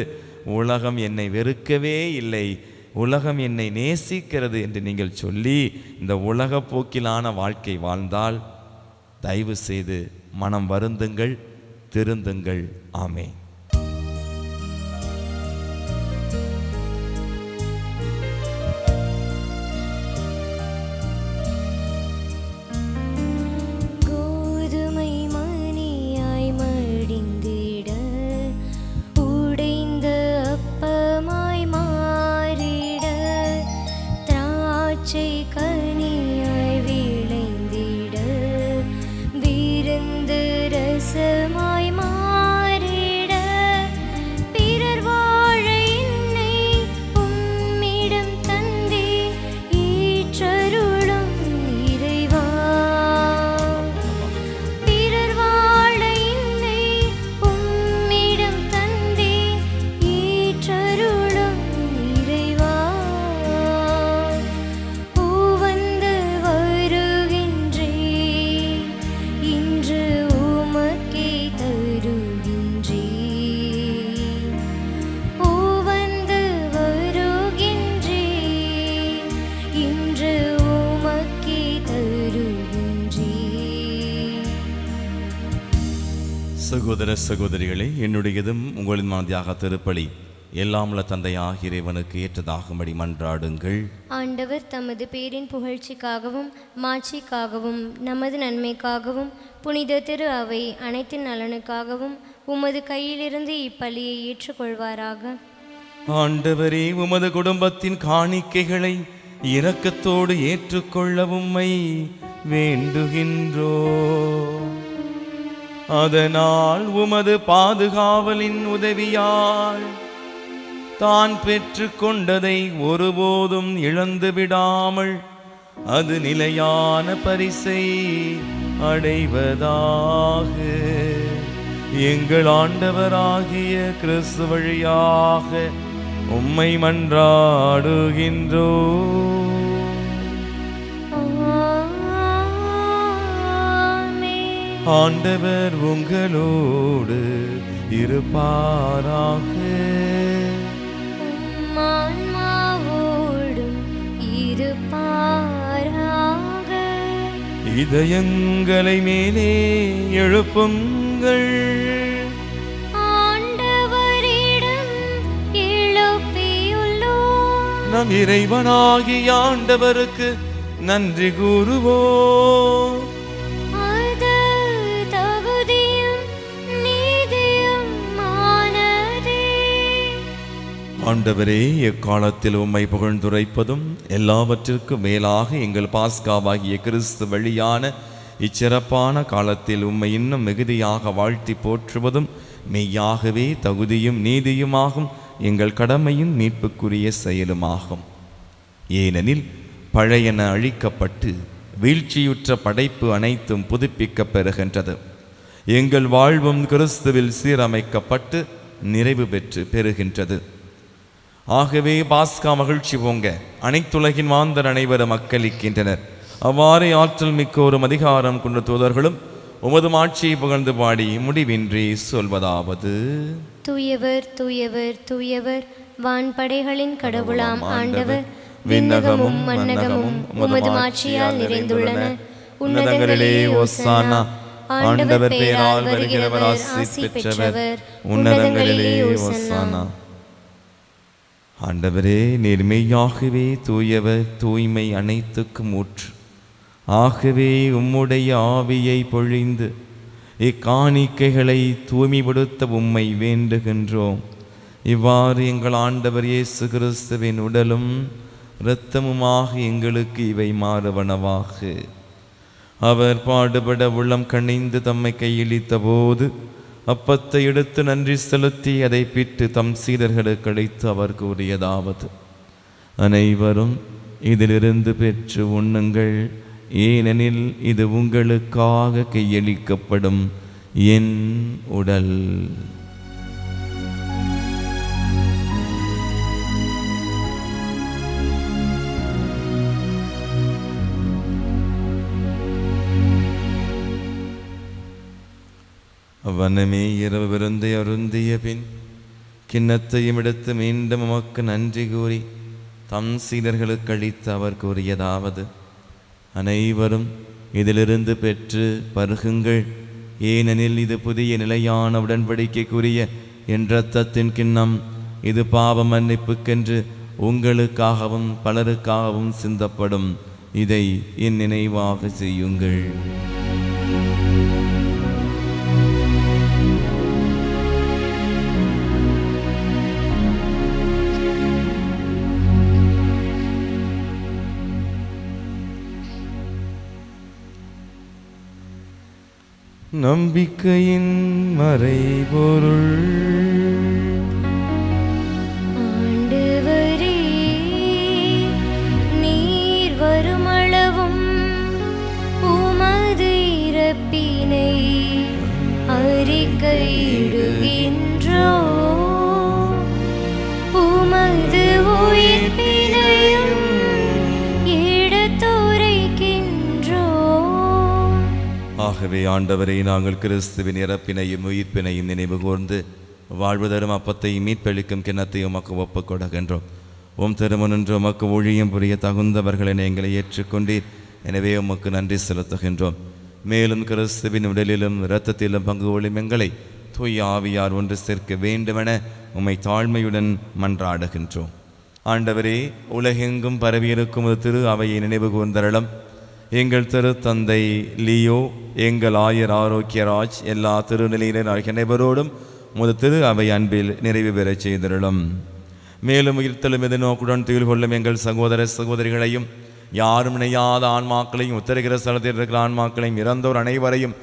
உலகம் என்னை வெறுக்கவே இல்லை, உலகம் என்னை நேசிக்கிறது என்று நீங்கள் சொல்லி இந்த உலக போக்கிலான வாழ்க்கை வாழ்ந்தால் தயவு செய்து மனம் வருந்துங்கள், திருந்துங்கள். ஆமென். கோதுமை மணியாய் மடிந்திட, உடைந்த அப்பமாய் மாறிட, திராட்சை கனியாய் விளைந்திட, விருந்து ரசமாய் மாறிட, பிறர் வாழ என்னை உம்மிடம் தந்தே ஈற்றருளும் இறைவா. பிறர் வாழ என்னை உம்மிடம் தந்தே ஈற்றருளும் இறைவா. உவந்து வருகின்றே, இன்று உமக்கே தருகின்றே. உவந்து வருகின்றே, இன்று உமக்கே தருகின்றே. சகோதர சகோதரிகளே, என்னுடையதும் உங்களின் மனதியாக திருப்பலி எல்லாம் உள்ள தந்தையாகிய இறைவனுக்கு ஏற்றதாகும்படி மன்றாடுங்கள். ஆண்டவர் தமது பேரின் புகழ்ச்சிக்காகவும் மாட்சிக்காகவும் நமது நன்மைக்காகவும் புனித திரு அவை அனைத்தின் நலனுக்காகவும் உமது கையிலிருந்து இப்பலியை ஏற்றுக்கொள்வாராக. ஆண்டவரே, உமது குடும்பத்தின் காணிக்கைகளை இரக்கத்தோடு ஏற்றுக்கொள்ள உம்மை வேண்டுகின்றோ. அதனால் உமது பாதுகாவலின் உதவியால் தான் பெற்று கொண்டதை ஒருபோதும் இழந்து விடாமல் அது நிலையான பரிசை அடைவதாக. எங்கள் ஆண்டவராகிய கிறிஸ்து வழியாக உம்மை மன்றாடுகின்றோ. ஆமென். ஆண்டவர் உங்களோடு இருப்பாராக. உம் ஆன்மாவோடும் இருப்பாராக. இதயங்களை மேலே எழுப்புங்கள். ஆண்டவரிடம் எழுப்பியுள்ளோம். நம் இறைவனாகிய ஆண்டவருக்கு நன்றி கூறுவோம். அது தகுதியும் நீதியுமானதே. ஆண்டவரே, எக்காலத்தில் உம்மை புகழ்ந்துரைப்பதும் எல்லாவற்றிற்கும் மேலாக எங்கள் பாஸ்காவாகிய கிறிஸ்து வழியான இச்சிறப்பான காலத்தில் உம்மை இன்னும் மிகுதியாக வாழ்த்தி போற்றுவதும் மெய்யாகவே தகுதியும் நீதியுமாகும், எங்கள் கடமையும் மீட்புக்குரிய செயலுமாகும். ஏனெனில் பழையன அழிக்கப்பட்டு வீழ்ச்சியுற்ற படைப்பு அனைத்தும் புதுப்பிக்கப் பெறுகின்றது. எங்கள் வாழ்வும் கிறிஸ்துவில் சீரமைக்கப்பட்டு நிறைவு பெற்று பெறுகின்றது. ஆகவே பாஸ்கா மகிழ்ச்சி பொங்க அனைத்துலகின் மாந்தர் அனைவரும் மக்களிக்கின்றனர். அவ்வாறே ஆற்றல் மிக்கோரும் அதிகாரம் கொண்ட தூதர்களும் உமது ஆட்சியை புகழ்ந்து பாடி முடிவின்றி சொல்வதாவது: தூயவர் தூயவர் தூயவர், வான்படைகளின் கடவுளாம் ஆண்டவர். விண்ணகமும் மன்னகமும் உமது ஆட்சியால் நிறைந்துள்ளன. உன்னதங்களிலே ஓசானா. ஆண்டவர் பெயரால் வருகிறவர் ஆசி பெற்றவர். உன்னதங்களிலே ஓசானா. ஆண்டவரே, நீர் மெய்யாகவே தூயவர், தூய்மை அனைத்துக்கும் ஊற்று. ஆகவே உம்முடைய ஆவியை பொழிந்து இக்காணிக்கைகளை தூய்மைப்படுத்த உம்மை வேண்டுகின்றோம். இவ்வாறு எங்கள் ஆண்டவர் இயேசு கிறிஸ்துவின் உடலும் இரத்தமுமாக எங்களுக்கு இவை மாறுவனவாக. அவர் பாடுபட உள்ளம் கனிந்து தம்மை கையளித்த போது அப்பத்தை எடுத்து நன்றி செலுத்தி அதை பிட்டு தம் சீடர்களுக்கு அளித்து அவர் கூறியதாவது: அனைவரும் இதிலிருந்து பெற்று உண்ணுங்கள், ஏனெனில் இது உங்களுக்காக கையளிக்கப்படும் என் உடல். அவ்வண்ணமே இரவு விருந்தை அருந்திய பின் கிண்ணத்தையும் எடுத்து மீண்டும் உமக்கு நன்றி கூறி தம் சீடர்களுக்கு அளித்து அவர் கூறியதாவது: அனைவரும் இதிலிருந்து பெற்று பருகுங்கள். ஏனெனில் இது புதிய நிலையான உடன்படிக்கைக்குரிய என் இரத்தத்தின் கிண்ணம். இது பாவ மன்னிப்புக்கென்று உங்களுக்காகவும் பலருக்காகவும் சிந்தப்படும். இதை என் நினைவாக செய்யுங்கள். நம்பிக்கையின் மறைபொருள். ஆண்டவரே, நீர் வருமளவும் உமது இறப்பினை அறிக்கையிடுகின்றோம், உமது உயிர்ப்பினையும் எடுத்துரைக்கின்றோம். ஆகவே ஆண்டவரை, நாங்கள் கிறிஸ்துவின் இறப்பினையும் உயிர்ப்பினையும் நினைவு கூர்ந்து வாழ்வு தரும் அப்பத்தையும் மீட்பளிக்கும் கிண்ணத்தையும் உமக்கு ஒப்புக் கொடுக்கின்றோம். உம் திருமணன்று உமக்கு ஊழியம் புரிய தகுந்தவர்களை எங்களை ஏற்றுக்கொண்டீர். எனவே உமக்கு நன்றி செலுத்துகின்றோம். மேலும் கிறிஸ்துவின் உடலிலும் இரத்தத்திலும் பங்கு கொள்ளும் எங்களை தூய ஆவியார் ஒன்று சேர்க்க வேண்டுமென உம்மை தாழ்மையுடன் மன்றாடுகின்றோம். ஆண்டவரே, உலகெங்கும் பரவியிருக்கும் ஒரு திரு அவையை நினைவு கூர்ந்தருளும். எங்கள் திருத்தந்தை லியோ, எங்கள் ஆயர் ஆரோக்கியராஜ், எல்லா திருநிலையினர் ஆகிய அனைவரோடும் முது திரு அவை அன்பில் நிறைவு பெறச் செய்திருளும். மேலும் உயிர்த்தலும் எதிர்நோக்குடன் துயில் கொள்ளும் எங்கள் சகோதர சகோதரிகளையும், யாரும் இணையாத ஆன்மாக்களையும், உத்தரகிர ஸ்தலத்தில் இருக்கிற ஆன்மாக்களையும், இறந்தோர் அனைவரையும்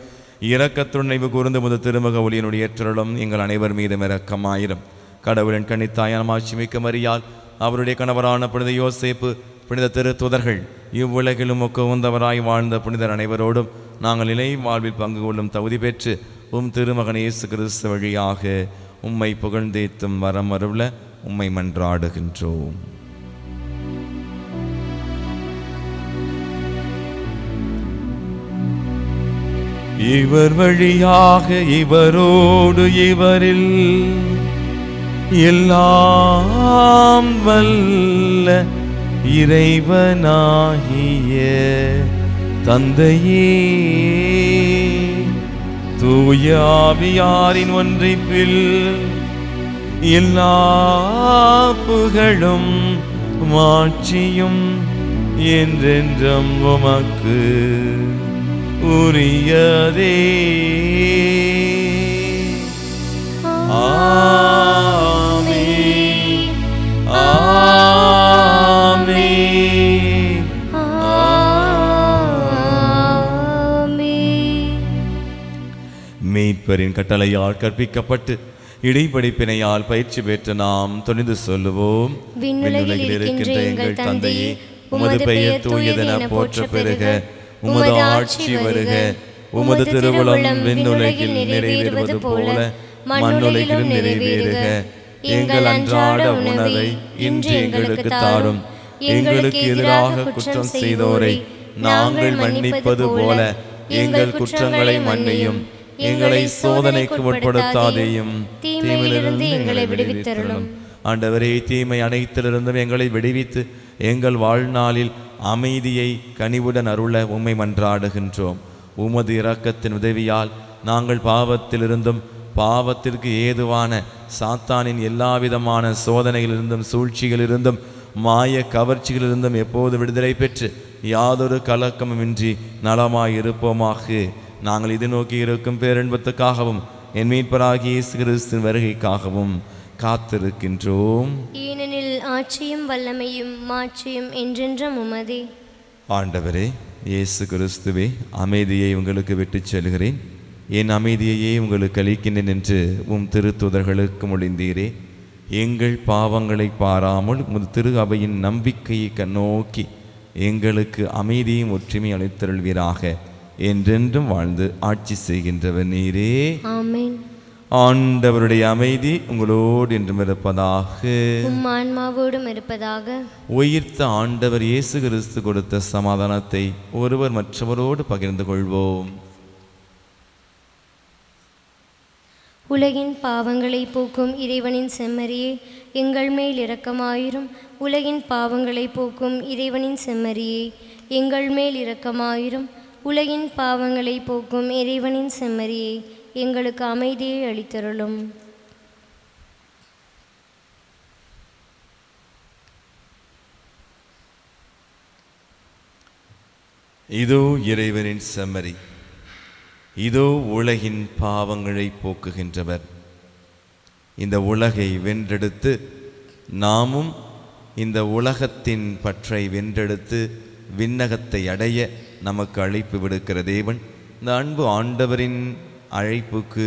இரக்கத்துடன் நினைவு கூர்ந்து முது திருமுக ஒளியினுடைய ஏற்றலும் எங்கள் அனைவர் மீதும் இரக்கமாயிரும். கடவுளின் கன்னித்தாயான மாட்சிமிக்க மரியாள், அவருடைய கணவரான புனித யோசேப்பு, புனித திருத்துதர்கள், இவ்வுலகிலும் உகந்தவராய் வாழ்ந்த புனிதர் அனைவரோடும் நாங்கள் நிலை வாழ்வில் பங்கு கொள்ளும் தகுதி பெற்று உம் திருமகன் இயேசு கிறிஸ்து வழியாக உம்மை புகழ்ந்தேத்தும் வரம் அருள உம்மை மன்றாடுகின்றோம். இவர் வழியாக இவரோடு இவரில் எல்லாம் வல்ல இறைவனாகிய தந்தையே, தூய ஆவியாரின் ஒன்றிப்பில் எல்லா புகழும் மாட்சியும் என்றென்றும் உமக்கு உரியதே. ஆமென், ஆமென், ஆமென். மீட்பரின் கட்டளையால் கற்பிக்கப்பட்டு இடைப்படிப்பினையால் பயிற்சி பெற்று நாம் துணிந்து சொல்லுவோம். விண்ணுலகில் இருக்கின்ற எங்கள் தந்தையே, உமது பெயர் தூயதென போற்ற பெறுக. உமது ஆட்சி வருக. உமது திருவுளம் விண்ணுலகில் நிறைவேறுவது போல மண்ணுலகிலும் நிறைவேறுக. எங்கள் அன்றாட உணவை இன்று எங்களுக்கு தாரும். எங்களுக்கு எதிராக குற்றம் செய்தோரை நாங்கள் மன்னிப்பது போல எங்கள் குற்றங்களை மன்னியும். எங்களை சோதனைக்கு உட்படுத்தாதேயும், தீமையிலிருந்து எங்களை விடுவித்தருளும். ஆண்டவரே, தீமை அனைத்திலிருந்தும் எங்களை விடுவித்து எங்கள் வாழ்நாளில் அமைதியை கனிவுடன் அருள உம்மை மன்றாடுகின்றோம். உமது இரக்கத்தின் உதவியால் நாங்கள் பாவத்திலிருந்தும் பாவத்திற்கு ஏதுவான சாத்தானின் எல்லாவிதமான சோதனைகளிலிருந்தும் சூழ்ச்சிகளிலிருந்தும் மாய கவர்ச்சிகளிலிருந்தும் எப்போது விடுதலை பெற்று யாதொரு கலக்கமுமின்றி நலமாயிருப்போமாக. நாங்கள் இது நோக்கி இருக்கும் பேரன்பத்துக்காகவும் என் மீட்பராகிய இயேசு கிறிஸ்துவின் வருகைக்காகவும் காத்திருக்கின்றோம். ஏனெனில் ஆட்சியும் வல்லமையும் மாட்சியும் என்றென்றும் உமதே. ஆண்டவரே இயேசு கிறிஸ்துவே, அமைதியை உங்களுக்கு விட்டுச் செல்கிறேன், என் அமைதியையே உங்களுக்கு அளிக்கின்றேன் என்று உம் திருத்தூதர்களுக்கு மொழிந்தீரே. எங்கள் பாவங்களை பாராமல் உமது திரு அவையின் நம்பிக்கையை கண்ணோக்கி எங்களுக்கு அமைதியும் ஒற்றுமை அளித்தருள்வீராக. என்றென்றும் வாழ்ந்து ஆட்சி செய்கின்றவர் நீரே. ஆமென். ஆண்டவருடைய அமைதி உங்களோடு என்றும் இருப்பதாக. உம் ஆன்மாவோடும் இருப்பதாக. உயிர்த்த ஆண்டவர் இயேசு கிறிஸ்து கொடுத்த சமாதானத்தை ஒருவர் மற்றவரோடு பகிர்ந்து கொள்வோம். உலகின் பாவங்களை போக்கும் இறைவனின் செம்மறியே, எங்கள் மேல் இரக்கமாயிரும். உலகின் பாவங்களை போக்கும் இறைவனின் செம்மறியே, எங்கள் மேல் இரக்கமாயிரும். உலகின் பாவங்களை போக்கும் இறைவனின் செம்மறியே, எங்களுக்கு அமைதியை அளித்தருளும். இதோ இறைவனின் செம்மறி, இதோ உலகின் பாவங்களை போக்குகின்றவர். இந்த உலகை வென்றெடுத்து நாமும் இந்த உலகத்தின் பற்றை வென்றெடுத்து விண்ணகத்தை அடைய நமக்கு அழைப்பு விடுக்கிற தேவன், இந்த அன்பு ஆண்டவரின் அழைப்புக்கு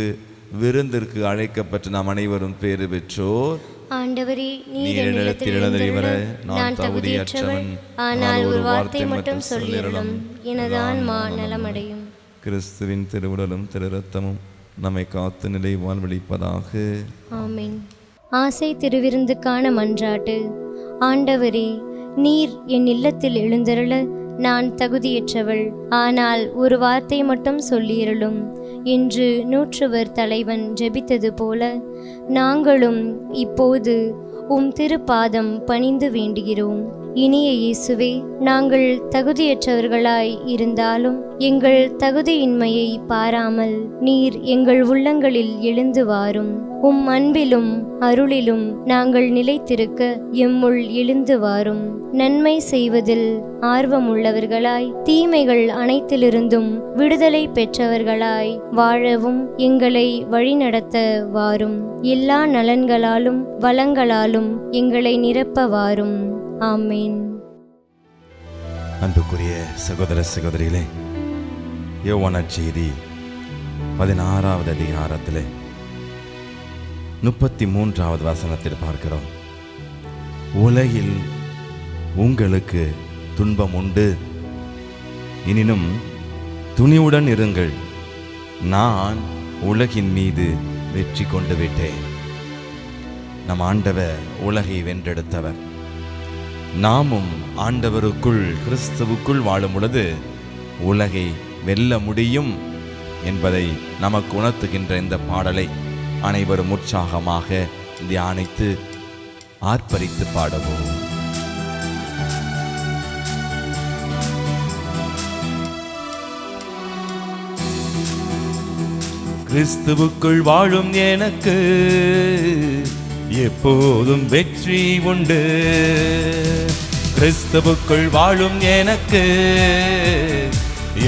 விருந்திற்கு அழைக்கப்பட்டு நாம் அனைவரும் பேறு பெற்றோர். ஆண்டவரே, நீர் என்னிடத்தில் எழுந்தருளி வர நான் தகுதியற்றவன், ஆனால் ஒரு வார்த்தை மட்டும் சொல்லியருளும், எனது ஆன்மா நலமடையும். கிறிஸ்துவின் திருவுடலும் திரு இரத்தமும் நம்மை காத்து நிலை வாழ்வளிப்பதாக. ஆமென். ஆசை திருவிருந்துக்கான மன்றாட்டு. ஆண்டவரே, நீர் என் இல்லத்தில் எழுந்தருள நான் தகுதியற்றவள், ஆனால் ஒரு வார்த்தை மட்டும் சொல்லியருளும் என்று நூற்றுவர் தலைவன் ஜெபித்தது போல நாங்களும் இப்போது உம் திருப்பாதம் பணிந்து வேண்டுகிறோம். இனிய இயேசுவே, நாங்கள் தகுதியற்றவர்களாய் இருந்தாலும் எங்கள் தகுதியின்மையை பாராமல் நீர் எங்கள் உள்ளங்களில் எழுந்து வாரும். உம் அன்பிலும் அருளிலும் நாங்கள் நிலைத்திருக்க எம்முள் எழுந்து வாரும். நன்மை செய்வதில் ஆர்வமுள்ளவர்களாய் தீமைகள் அனைத்திலிருந்தும் விடுதலை பெற்றவர்களாய் வாழவும் எங்களை வழிநடத்த வாரும். எல்லா நலன்களாலும் வளங்களாலும் எங்களை நிரப்ப வாரும். ஆமென். அன்புக்குரிய சகோதர சகோதரிகளே, யோவான் செய்தி 16வது அதிகாரத்திலே 33வது வசனத்தில் பார்க்கிறோம். உலகில் உங்களுக்கு துன்பம் உண்டு, எனினும் துணிவுடன் இருங்கள், நான் உலகின் மீது வெற்றி கொண்டு விட்டேன். நம் ஆண்டவர் உலகை வென்றெடுத்தவர். நாமும் ஆண்டவருக்குள் கிறிஸ்துவுக்குள் வாழும் பொழுது உலகை வெல்ல முடியும் என்பதை நமக்கு உணர்த்துகின்ற இந்த பாடலை அனைவரும் உற்சாகமாக தியானித்து ஆர்ப்பரித்து பாடுவோம். கிறிஸ்துவுக்குள் வாழும் எனக்கு எப்போதும் வெற்றி உண்டு. கிறிஸ்துவுக்குள் வாழும் எனக்கு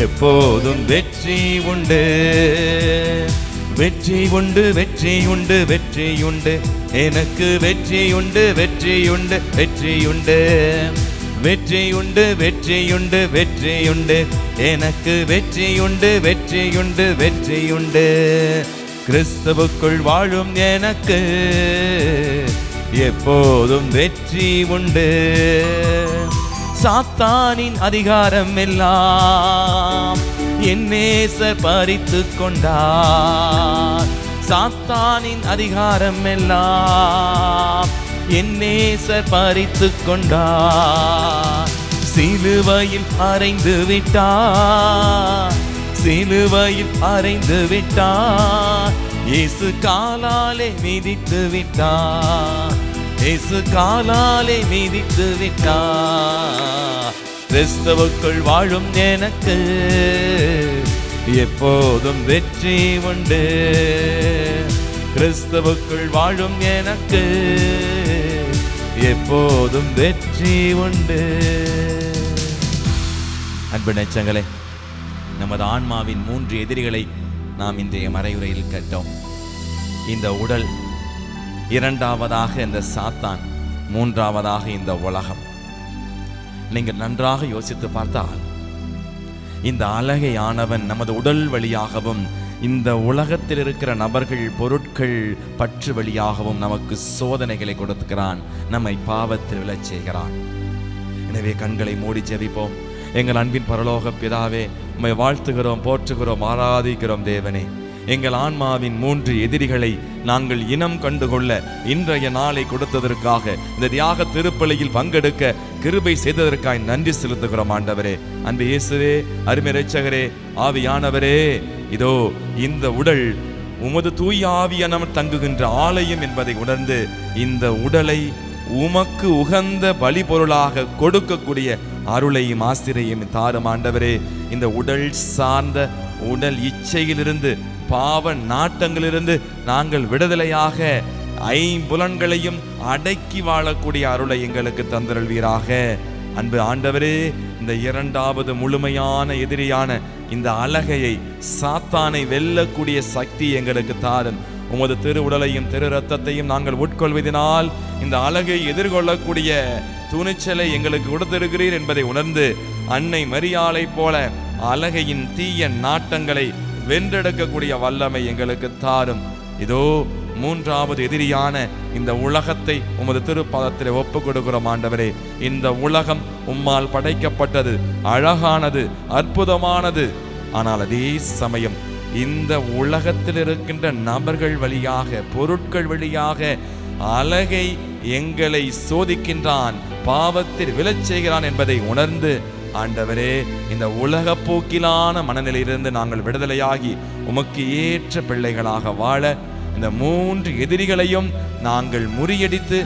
எப்போதும் வெற்றி உண்டு. வெற்றி உண்டு, வெற்றி உண்டு, வெற்றி உண்டு, எனக்கு வெற்றி உண்டு, வெற்றி உண்டு, வெற்றி உண்டு. வெற்றி உண்டு, வெற்றி உண்டு, வெற்றி உண்டு, எனக்கு வெற்றி உண்டு, வெற்றி உண்டு, வெற்றி உண்டு. கிறிஸ்துவுக்குள் வாழும் எனக்கு எப்போதும் வெற்றி உண்டு. சாத்தானின் அதிகாரம் எல்லாம் என் நேசர் பறித்து கொண்டார். சாத்தானின் அதிகாரம் எல்லாம் என் நேசர் பறித்து கொண்டார். சிலுவையில் அறைந்து விட்டார், சிலுவையில் அறைந்து விட்டார். இயேசு காலாலே மிதித்து விட்டார், இயேசு காலாலே மிதித்து விட்டார். கிறிஸ்துவுக்குள் வாழும் எனக்கு எப்போதும் வெற்றி உண்டு. கிறிஸ்துவுக்குள் வாழும் எனக்கு எப்போதும் வெற்றி உண்டு. அன்பு நெஞ்சங்களே, நமது ஆன்மாவின் 3 எதிரிகளை நாம் இன்றைய மறையுரையில் கேட்டோம். இந்த உடல், 2வதாக இந்த சாத்தான், 3வதாக இந்த உலகம். நீங்கள் நன்றாக யோசித்து பார்த்தால் இந்த அழகையானவன் நமது உடல் வழியாகவும் இந்த உலகத்தில் இருக்கிற நபர்கள், பொருட்கள், பற்று வழியாகவும் நமக்கு சோதனைகளை கொடுக்கிறான், நம்மை பாவத்தில் விழச் செய்கிறான். எனவே கண்களை மூடி ஜெபிப்போம். எங்கள் அன்பின் பரலோக பிதாவே, உம்மை வாழ்த்துகிறோம், போற்றுகிறோம், ஆராதிக்கிறோம். தேவனே, எங்கள் ஆன்மாவின் 3 எதிரிகளை நாங்கள் இனம் கண்டுகொள்ள இன்றைய நாளை கொடுத்ததற்காக, இந்த தியாக திருப்பலியில் பங்கெடுக்க கிருபை செய்ததற்காக நன்றி செலுத்துகிறோம். ஆண்டவரே, அன்பு இயேசுவே, அருமை இரட்சகரே, ஆவியானவரே, இதோ இந்த உடல் உமது தூய ஆவியானவர் தங்குகின்ற ஆலயம் என்பதை உணர்ந்து இந்த உடலை உமக்கு உகந்த பலி பொருளாக கொடுக்கக்கூடிய அருளையும் ஆசிரையும் தாரும் ஆண்டவரே. இந்த உடல் சார்ந்த உடல் இச்சையிலிருந்து, பாவ நாட்டங்களிலிருந்து நாங்கள் விடுதலையாக ஐம்புலன்களையும் அடக்கி வாழக்கூடிய அருளை எங்களுக்கு தந்தருள்வீராக. அன்பு ஆண்டவரே, இந்த இரண்டாவது முழுமையான எதிரியான இந்த அலகையை, சாத்தானை வெல்லக்கூடிய சக்தி எங்களுக்கு தாரும். உமது திரு உடலையும் திரு ரத்தத்தையும் நாங்கள் உட்கொள்வதனால் இந்த அலகை எதிர்கொள்ளக்கூடிய துணிச்சலை எங்களுக்கு கொடுத்திருக்கிறீர் என்பதை உணர்ந்து அன்னை மரியாளை போல அலகையின் தீய நாட்டங்களை வென்றெடுக்கக்கூடிய வல்லமை எங்களுக்கு தாரும். இதோ மூன்றாவது எதிரியான இந்த உலகத்தை உமது திருப்பாதத்தில் ஒப்பு கொடுக்கிறோம் ஆண்டவரே. இந்த உலகம் உம்மால் படைக்கப்பட்டது, அழகானது, அற்புதமானது. ஆனால் அதே சமயம் இந்த உலகத்தில் இருக்கின்ற நபர்கள் வழியாக, பொருட்கள் வழியாக அலகை எங்களை சோதிக்கின்றான், பாவத்தில் விழச் செய்கிறான் என்பதை உணர்ந்து ஆண்டவரே, இந்த உலக போக்கிலான மனநிலையிலிருந்து நாங்கள் விடுதலையாகி உமக்கு ஏற்ற பிள்ளைகளாக வாழ இந்த மூன்று எதிரிகளையும் நாங்கள் முறியடித்து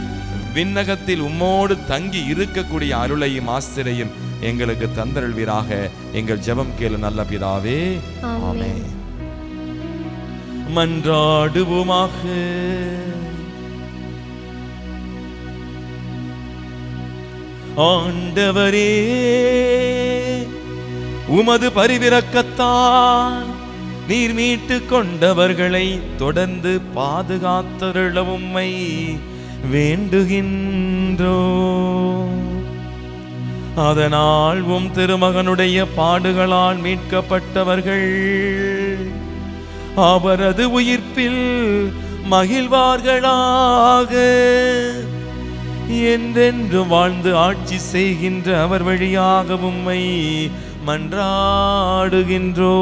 விண்ணகத்தில் உம்மோடு தங்கி இருக்கக்கூடிய அருளையும் ஆசிரையும் எங்களுக்கு தந்தருள்வீராக. எங்கள் ஜெபம் கேளு நல்ல பிதாவே, ஆமென். மன்றாடுவோமாக. ஆண்டவரே, உமது பரிவிரக்கத்தால் நீர் மீட்டு கொண்டவர்களை தொடர்ந்து பாதுகாத்தருள உம்மை வேண்டுகின்றோ. அதனால் உம் திருமகனுடைய பாடுகளால் மீட்கப்பட்டவர்கள் அவரது உயிர்ப்பில் மகிழ்வார்களாக. என்றென்று வாழ்ந்து ஆட்சி செய்கின்ற அவர் வழியாக உம்மை மன்றாடுகின்றோ.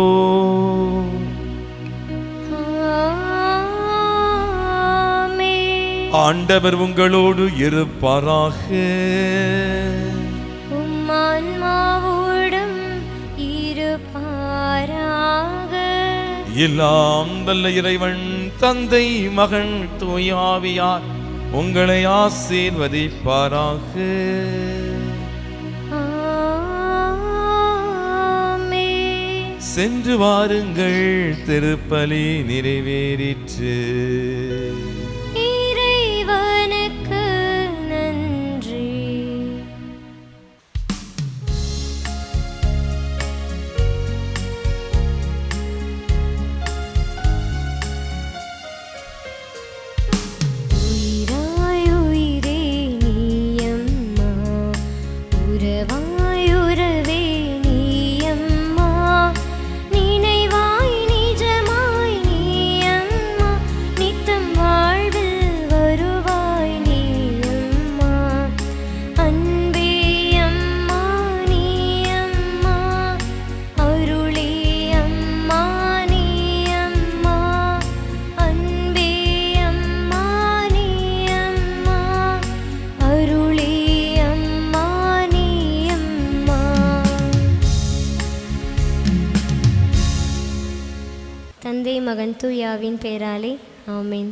ஆண்டவர் உங்களோடு இருப்பாராக. உம்மான்மாவோடும் இருப்பாராக. எல்லாம் வல்ல இறைவன் தந்தை, மகன், தூய ஆவியார் உங்களை ஆசீர்வதிப்பாராக. சென்று வாருங்கள், திருப்பலி நிறைவேறிற்று. இறைவனுக்கு நன்றி. உயிராய் உயிரே நீயம்மா, உறவாய் உறவே நீயம்மா, நினைவாய் நிஜமாய் நீயம்மா, நித்தம் வாழ்வில் வருவாய் நீயம்மா. அன்பே அம்மா நீயம்மா, அருளே அம்மா நீயம்மா, அன்பே அம்மா நீயம்மா, அருளே அம்மா நீயம்மா. தந்தை, மகன், தூயாவின் பெயராலே ஆமென்.